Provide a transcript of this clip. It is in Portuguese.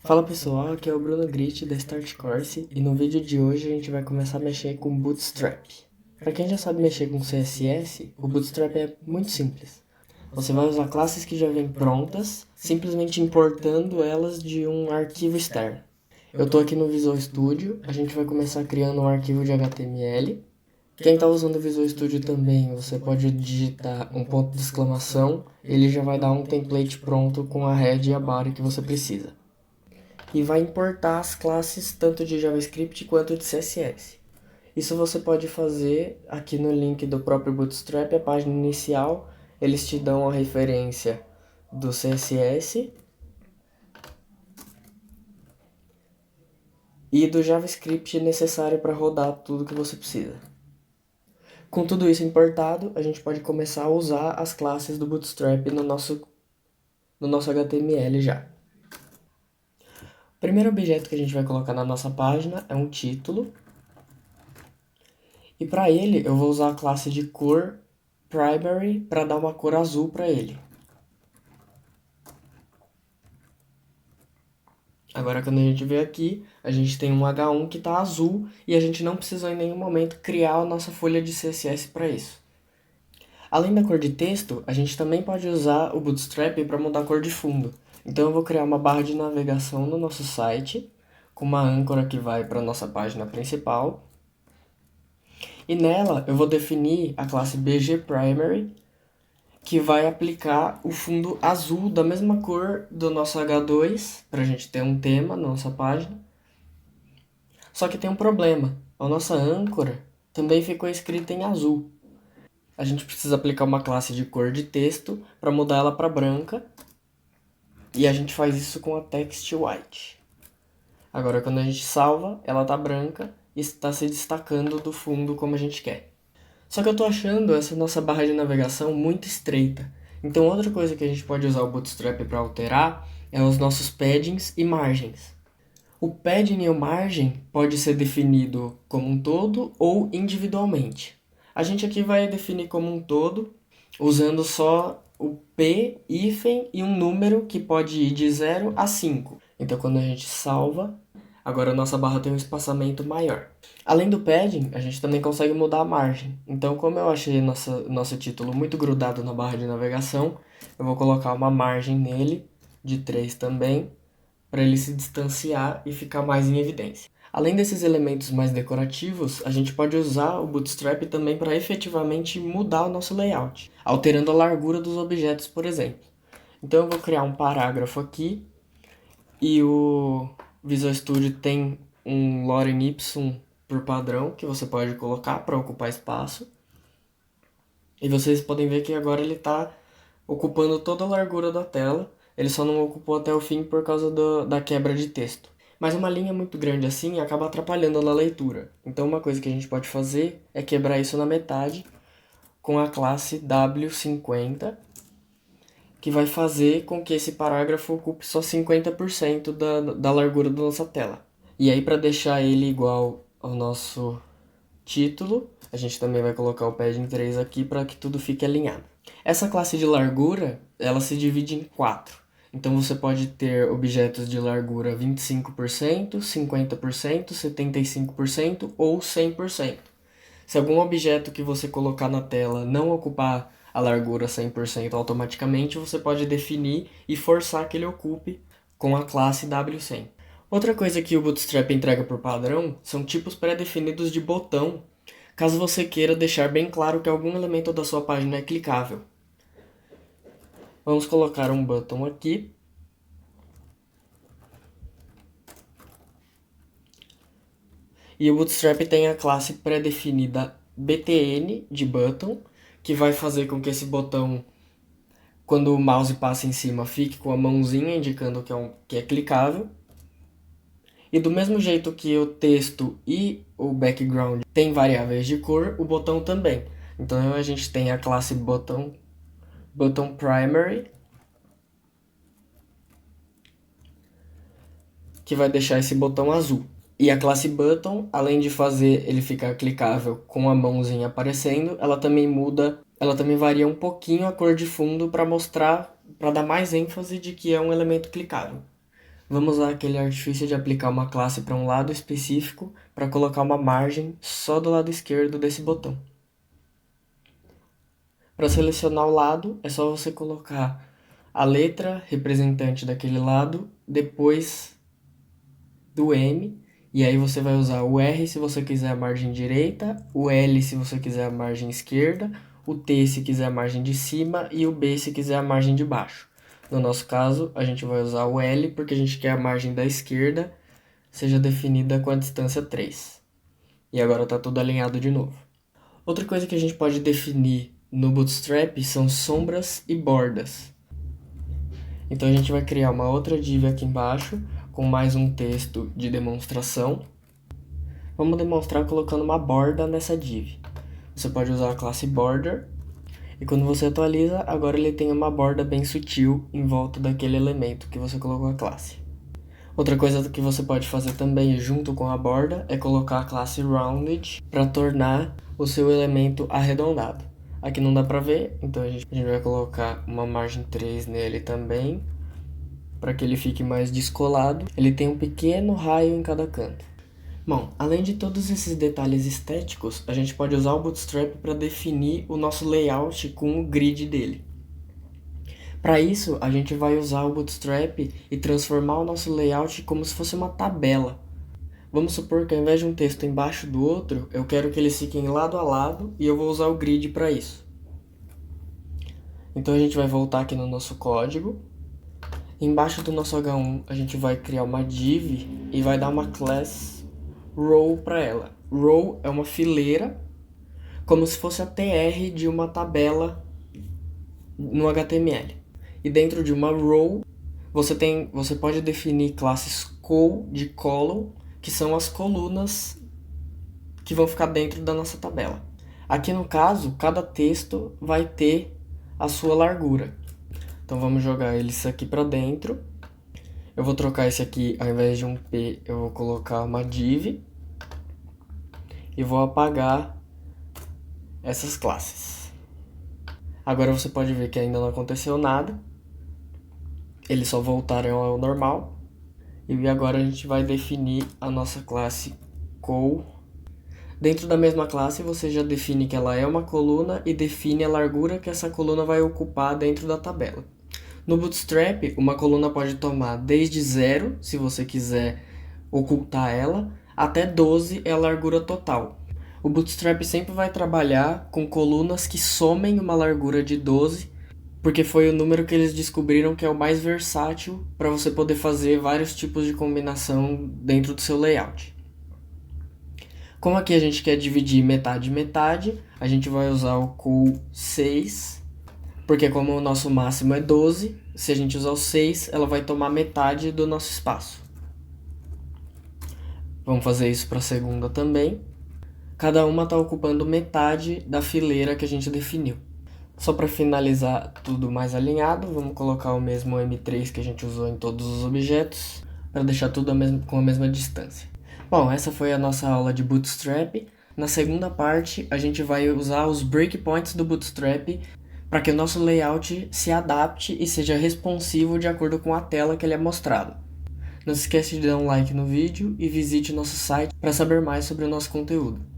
Fala pessoal, aqui é o Bruno Gritti da Start Course e no vídeo de hoje a gente vai começar a mexer com Bootstrap. Para quem já sabe mexer com CSS, o Bootstrap é muito simples. Você vai usar classes que já vêm prontas, simplesmente importando elas de um arquivo externo. Eu estou aqui no Visual Studio, a gente vai começar criando um arquivo de HTML. Quem está usando o Visual Studio também, você pode digitar um ponto de exclamação, ele já vai dar um template pronto com a head e a body que você precisa. E vai importar as classes tanto de JavaScript quanto de CSS. Isso você pode fazer aqui no link do próprio Bootstrap, a página inicial, eles te dão a referência do CSS e do JavaScript necessário para rodar tudo que você precisa. Com tudo isso importado, a gente pode começar a usar as classes do Bootstrap no nosso HTML já. O primeiro objeto que a gente vai colocar na nossa página é um título. E para ele, eu vou usar a classe de cor primary para dar uma cor azul para ele. Agora, quando a gente vê aqui, a gente tem um H1 que está azul e a gente não precisou em nenhum momento criar a nossa folha de CSS para isso. Além da cor de texto, a gente também pode usar o Bootstrap para mudar a cor de fundo. Então eu vou criar uma barra de navegação no nosso site, com uma âncora que vai para a nossa página principal. E nela eu vou definir a classe BGPrimary, que vai aplicar o fundo azul da mesma cor do nosso H2, para a gente ter um tema na nossa página. Só que tem um problema, a nossa âncora também ficou escrita em azul. A gente precisa aplicar uma classe de cor de texto para mudar ela para branca, e a gente faz isso com a text white. Agora quando a gente salva, ela está branca e está se destacando do fundo como a gente quer. Só que eu tô achando essa nossa barra de navegação muito estreita. Então outra coisa que a gente pode usar o Bootstrap para alterar é os nossos paddings e margens. O padding e o margem pode ser definido como um todo ou individualmente. A gente aqui vai definir como um todo, usando só o P, hífen e um número que pode ir de 0 a 5. Então quando a gente salva, agora a nossa barra tem um espaçamento maior. Além do padding, a gente também consegue mudar a margem. Então, como eu achei nosso título muito grudado na barra de navegação, eu vou colocar uma margem nele, de 3 também, para ele se distanciar e ficar mais em evidência. Além desses elementos mais decorativos, a gente pode usar o Bootstrap também para efetivamente mudar o nosso layout, alterando a largura dos objetos, por exemplo. Então eu vou criar um parágrafo aqui, e o Visual Studio tem um lorem ipsum por padrão que você pode colocar para ocupar espaço. E vocês podem ver que agora ele está ocupando toda a largura da tela. Ele só não ocupou até o fim por causa da quebra de texto. Mas uma linha muito grande assim acaba atrapalhando na leitura. Então uma coisa que a gente pode fazer é quebrar isso na metade com a classe W50, que vai fazer com que esse parágrafo ocupe só 50% da largura da nossa tela. E aí, para deixar ele igual ao nosso título, a gente também vai colocar o padding 3 aqui para que tudo fique alinhado. Essa classe de largura, ela se divide em 4. Então você pode ter objetos de largura 25%, 50%, 75% ou 100%. Se algum objeto que você colocar na tela não ocupar a largura 100% automaticamente, você pode definir e forçar que ele ocupe com a classe W100. Outra coisa que o Bootstrap entrega por padrão são tipos pré-definidos de botão, caso você queira deixar bem claro que algum elemento da sua página é clicável. Vamos colocar um button aqui. E o Bootstrap tem a classe pré-definida btn de button, que vai fazer com que esse botão, quando o mouse passa em cima, fique com a mãozinha indicando que é clicável. E do mesmo jeito que o texto e o background têm variáveis de cor, o botão também. Então a gente tem a classe button primary, que vai deixar esse botão azul. E a classe button, além de fazer ele ficar clicável com a mãozinha aparecendo, ela também varia um pouquinho a cor de fundo para mostrar, para dar mais ênfase de que é um elemento clicável. Vamos usar aquele artifício de aplicar uma classe para um lado específico para colocar uma margem só do lado esquerdo desse botão. Para selecionar o lado, é só você colocar a letra representante daquele lado depois do M, e aí você vai usar o R se você quiser a margem direita, o L se você quiser a margem esquerda, o T se quiser a margem de cima e o B se quiser a margem de baixo. No nosso caso, a gente vai usar o L porque a gente quer a margem da esquerda seja definida com a distância 3. E agora está tudo alinhado de novo. Outra coisa que a gente pode definir no Bootstrap são sombras e bordas. Então a gente vai criar uma outra div aqui embaixo com mais um texto de demonstração. Vamos demonstrar colocando uma borda nessa div. Você pode usar a classe border. E quando você atualiza, agora ele tem uma borda bem sutil em volta daquele elemento que você colocou a classe. Outra coisa que você pode fazer também junto com a borda é colocar a classe rounded para tornar o seu elemento arredondado. Aqui não dá para ver, então a gente vai colocar uma margem 3 nele também, para que ele fique mais descolado. Ele tem um pequeno raio em cada canto. Bom, além de todos esses detalhes estéticos, a gente pode usar o Bootstrap para definir o nosso layout com o grid dele. Para isso, a gente vai usar o Bootstrap e transformar o nosso layout como se fosse uma tabela. Vamos supor que ao invés de um texto embaixo do outro, eu quero que eles fiquem lado a lado e eu vou usar o grid para isso. Então a gente vai voltar aqui no nosso código. Embaixo do nosso H1, a gente vai criar uma div e vai dar uma class row para ela. Row é uma fileira, como se fosse a tr de uma tabela no HTML. E dentro de uma row, você pode definir classes col de column, que são as colunas que vão ficar dentro da nossa tabela. Aqui no caso, cada texto vai ter a sua largura. Então vamos jogar isso aqui para dentro. Eu vou trocar esse aqui, ao invés de um P, eu vou colocar uma div. E vou apagar essas classes. Agora você pode ver que ainda não aconteceu nada. Eles só voltaram ao normal. E agora a gente vai definir a nossa classe col. Dentro da mesma classe você já define que ela é uma coluna e define a largura que essa coluna vai ocupar dentro da tabela. No Bootstrap, uma coluna pode tomar desde 0, se você quiser ocultar ela, até 12 é a largura total. O Bootstrap sempre vai trabalhar com colunas que somem uma largura de 12, porque foi o número que eles descobriram que é o mais versátil para você poder fazer vários tipos de combinação dentro do seu layout. Como aqui a gente quer dividir metade e metade, a gente vai usar o col 6, porque como o nosso máximo é 12, se a gente usar o 6, ela vai tomar metade do nosso espaço. Vamos fazer isso para a segunda também. Cada uma está ocupando metade da fileira que a gente definiu. Só para finalizar tudo mais alinhado, vamos colocar o mesmo M3 que a gente usou em todos os objetos, para deixar tudo com a mesma distância. Bom, essa foi a nossa aula de Bootstrap. Na segunda parte, a gente vai usar os breakpoints do Bootstrap para que o nosso layout se adapte e seja responsivo de acordo com a tela que ele é mostrado. Não se esqueça de dar um like no vídeo e visite nosso site para saber mais sobre o nosso conteúdo.